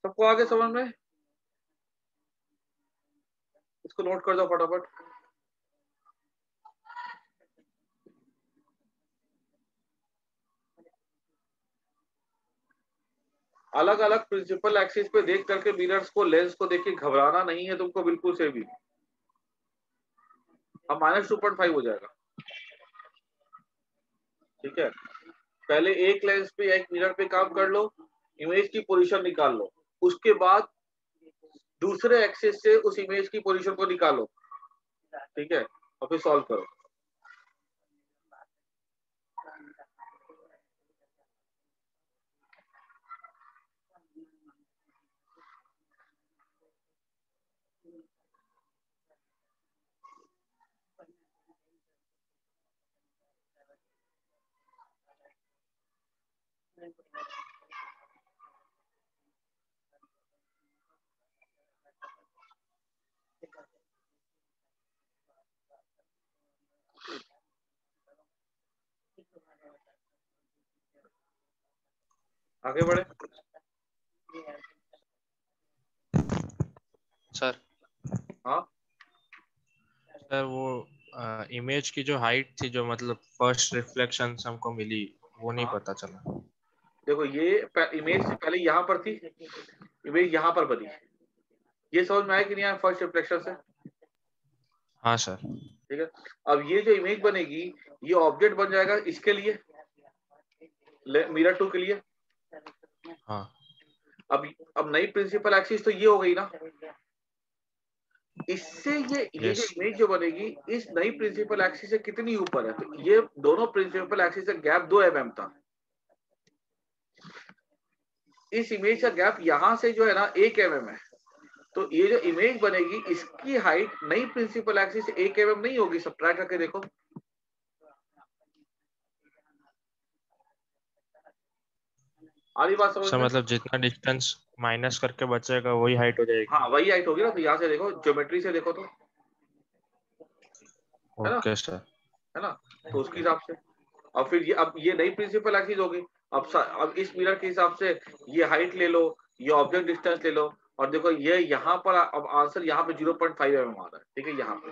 सबको आगे समझ में? इसको नोट कर दो फटाफट। अलग अलग प्रिंसिपल एक्सिस पे देख करके मिरर्स को, लेंस को देखिए, घबराना नहीं है तुमको बिल्कुल से भी। अब -2.5 हो जाएगा, ठीक है। पहले एक लेंस पे या एक मिरर पे काम कर लो, इमेज की पोजीशन निकाल लो, उसके बाद दूसरे एक्सिस से उस इमेज की पोजीशन को निकालो, ठीक है, और फिर सॉल्व करो। आगे बढ़े सर। हाँ सर वो इमेज की जो हाइट थी, जो मतलब फर्स्ट रिफ्लेक्शन हमको मिली, वो नहीं हाँ, पता चला। देखो ये इमेज से पहले यहाँ पर थी, इमेज यहाँ पर बनी, ये समझ में आया कि नहीं आया फर्स्ट रिफ्लेक्शन से? हाँ सर। ठीक है। अब ये जो इमेज बनेगी, ये ऑब्जेक्ट बन जाएगा इसके लिए, मिरर 2 के लिए। हाँ अब नई प्रिंसिपल एक्सिस तो ये हो गई ना, इससे ये जो यस। इमेज जो बनेगी इस नई प्रिंसिपल एक्सिस से कितनी ऊपर है, तो ये दोनों प्रिंसिपल एक्सिस का गैप 2 mm था। इस इमेज का गैप यहां से जो है ना 1 mm है, तो ये जो इमेज बनेगी इसकी हाइट नई प्रिंसिपल एक्सिस से 1 mm नहीं होगी, सब्ट्रैक्ट करके देखो। आ रही बात समझ सर में? मतलब जितना डिस्टेंस माइनस करके बचेगा वही हाइट हो जाएगी। हाँ वही हाइट होगी ना, तो यहाँ से देखो, ज्योमेट्री से देखो तो, है ना, ओके सर। है ना, तो उसके ओके। हिसाब से। अब फिर ये, अब ये नई प्रिंसिपल एक्सिस होगी। अब इस मिरर के हिसाब से ये हाइट ले लो, ये ऑब्जेक्ट डिस्टेंस ले लो, और देखो ये यहाँ पर अब आंसर यहाँ पे 0.5 mm आ रहा है, ठीक है। यहाँ पे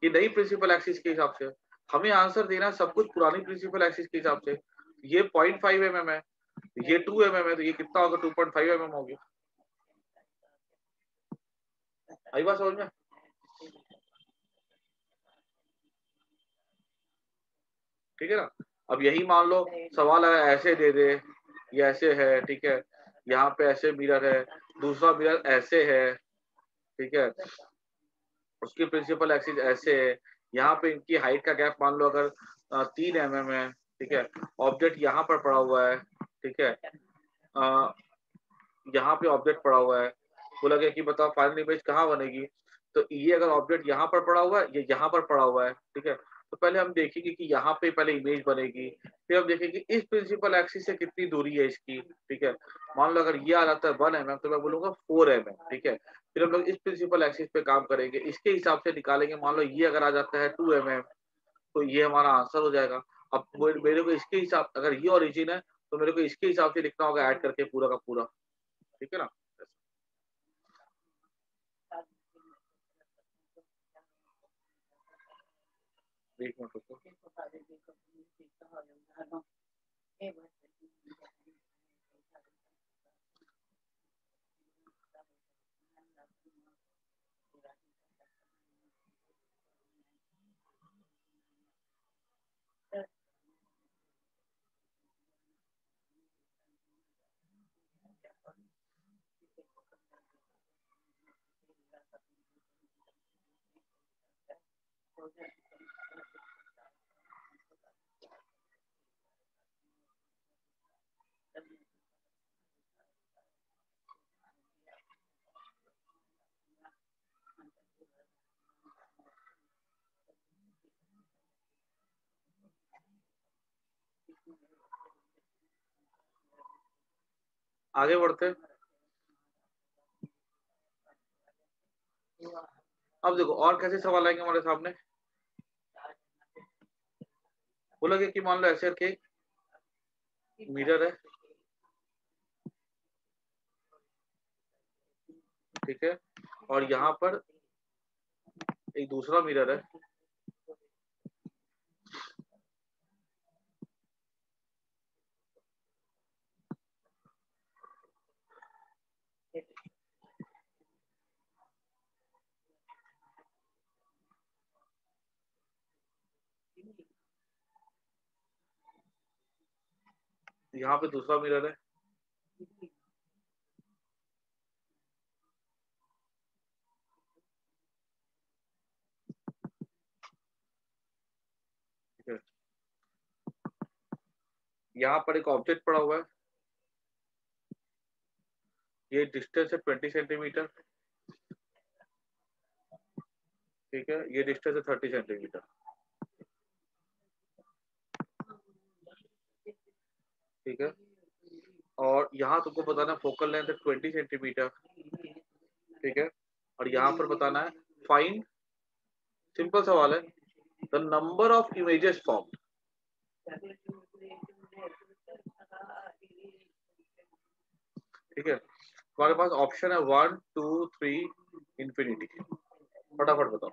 ये नई प्रिंसिपल एक्सिस के हिसाब से हमें आंसर देना है, सब कुछ पुरानी प्रिंसिपल एक्सिस के हिसाब से। ये 0.5 mm है, ये 2 mm है, तो ये कितना होगा? 2.5 mm हो गया। आई बात समझ में? ठीक है ना। अब यही मान लो सवाल है ऐसे दे दे, ये ऐसे है, ठीक है, यहाँ पे ऐसे मिरर है, दूसरा मिरर ऐसे है, ठीक है, उसकी प्रिंसिपल एक्सिस ऐसे है, यहाँ पे इनकी हाइट का गैप मान लो अगर 3 mm है, ठीक है, ऑब्जेक्ट यहाँ पर पड़ा हुआ है, ठीक है, अ, यहाँ पे ऑब्जेक्ट पड़ा हुआ है, बोला गया कि बताओ फाइनल इमेज कहाँ बनेगी, तो ये अगर ऑब्जेक्ट यहाँ पर पड़ा हुआ है, ये यहाँ पर पड़ा हुआ है, ठीक है, तो पहले हम देखेंगे कि यहाँ पे पहले इमेज बनेगी, फिर हम देखेंगे इस प्रिंसिपल एक्सिस से कितनी दूरी है इसकी, ठीक है। मान लो अगर ये आ जाता है 1 mm, तो मैं बोलूंगा 4 mm, ठीक है। फिर हम लोग इस प्रिंसिपल एक्सिस पे काम करेंगे, इसके हिसाब से निकालेंगे। मान लो ये अगर आ जाता है 2 mm, तो ये हमारा आंसर हो जाएगा। अब मेरे को इसके हिसाब, अगर ये ओरिजिन है तो मेरे को इसके हिसाब से लिखना होगा ऐड करके पूरा का पूरा, ठीक है ना। एक मिनट रुको। आगे बढ़ते हैं। अब देखो और कैसे सवाल आएंगे हमारे सामने। बोला गया कि मान लो ऐसे के मिरर है, ठीक है, और यहाँ पर एक दूसरा मिरर है, यहाँ पे दूसरा मिरर है, ठीक है, यहाँ पर एक ऑब्जेक्ट पड़ा हुआ है, ये डिस्टेंस है 20 सेंटीमीटर, ठीक है, ये डिस्टेंस है 30 सेंटीमीटर, ठीक है, और यहाँ तुमको बताना फोकल लेंथ है 20 सेंटीमीटर, ठीक है, और यहाँ पर बताना है फाइंड, सिंपल सवाल है, the number of images form, ठीक है, तुम्हारे पास ऑप्शन है 1 2 3 इंफिनिटी, फटाफट बताओ।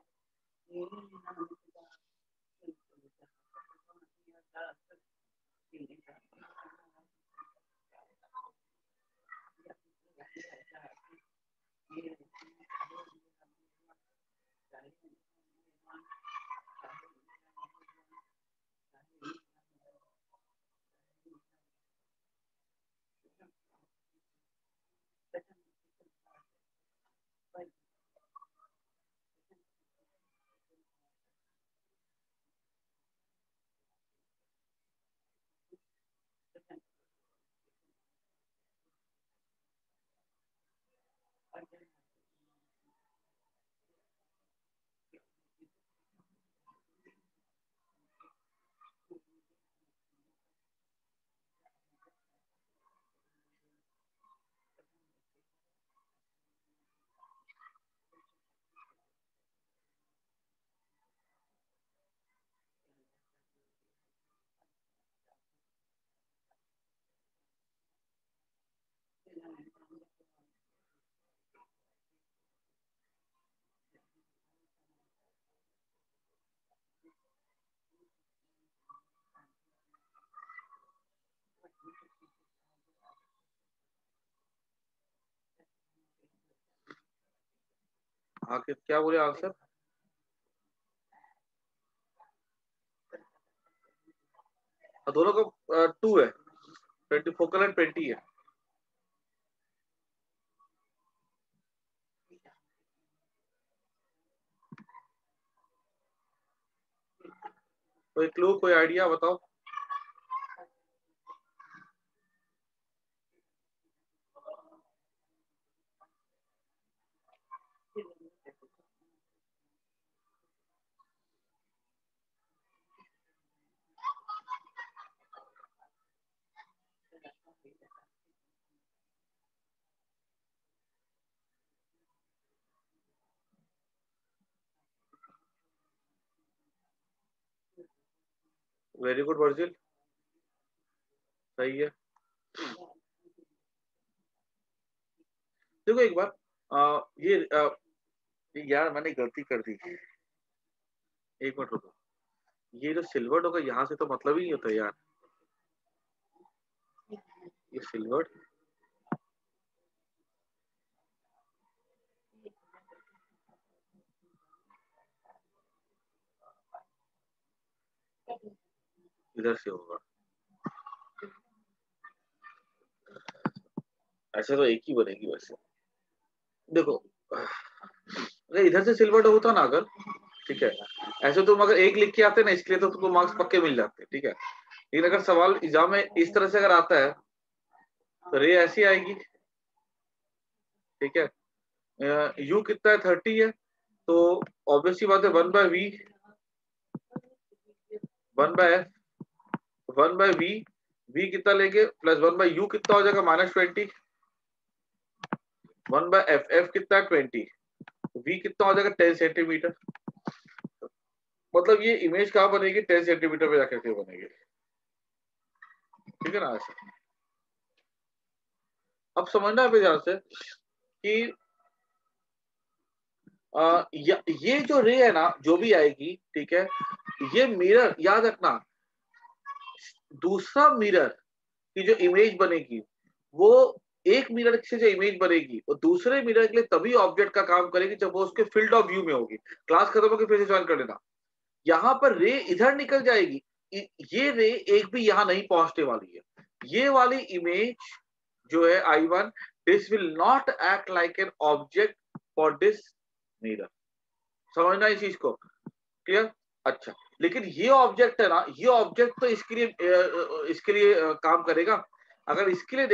आखिर क्या बोले आंसर? दोनों का 2 है, 20 फोकल एंड 20 है। कोई क्लू, कोई आइडिया बताओ। वेरी गुड वर्जिल, सही है। देखो एक बार यार मैंने गलती कर दी, एक मिनट रुको, ये जो सिल्वर्ड होगा यहाँ से तो मतलब ही नहीं होता यार, ये सिल्वर्ड इधर से होगा, ऐसे तो एक ही बनेगी वैसे। देखो अगर इधर से सिल्वर्ड होता ना अगर, ठीक है, ऐसे तुम अगर एक लिख के आते ना इसके लिए तो तुमको मार्क्स पक्के मिल जाते, ठीक है, लेकिन अगर सवाल एग्जाम में इस तरह से अगर आता है तो रे ऐसी आएगी, ठीक है, यू कितना है 30 है, तो ऑब्वियसली बात है 1/v, 1/f, 1/v, v कितना लेंगे प्लस 1/u कितना हो जाएगा -20, 1/f, f कितना है 20, v कितना हो जाएगा 10 सेंटीमीटर, मतलब ये इमेज कहाँ बनेगी 10 सेंटीमीटर पे जाकर के बनेगी, ठीक है ना ऐसा। अब समझना है ध्यान से कि ये जो रे है ना, जो भी आएगी, ठीक है, ये मिरर, याद रखना, दूसरा मिरर की जो इमेज बनेगी, वो एक मिरर से जो इमेज बनेगी वो दूसरे मिरर के लिए तभी ऑब्जेक्ट का काम करेगी जब वो उसके फील्ड ऑफ व्यू में होगी। क्लास खत्म होकर फिर से ज्वाइन कर लेना। यहाँ पर रे इधर निकल जाएगी, ये रे एक भी यहाँ नहीं पहुंचने वाली है। ये वाली इमेज जो है I1, this will not act like an object for this mirror. समझना इस चीज को, क्लियर? अच्छा, लेकिन ये ऑब्जेक्ट है ना, ये ऑब्जेक्ट तो इसके लिए काम करेगा। अगर इसके लिए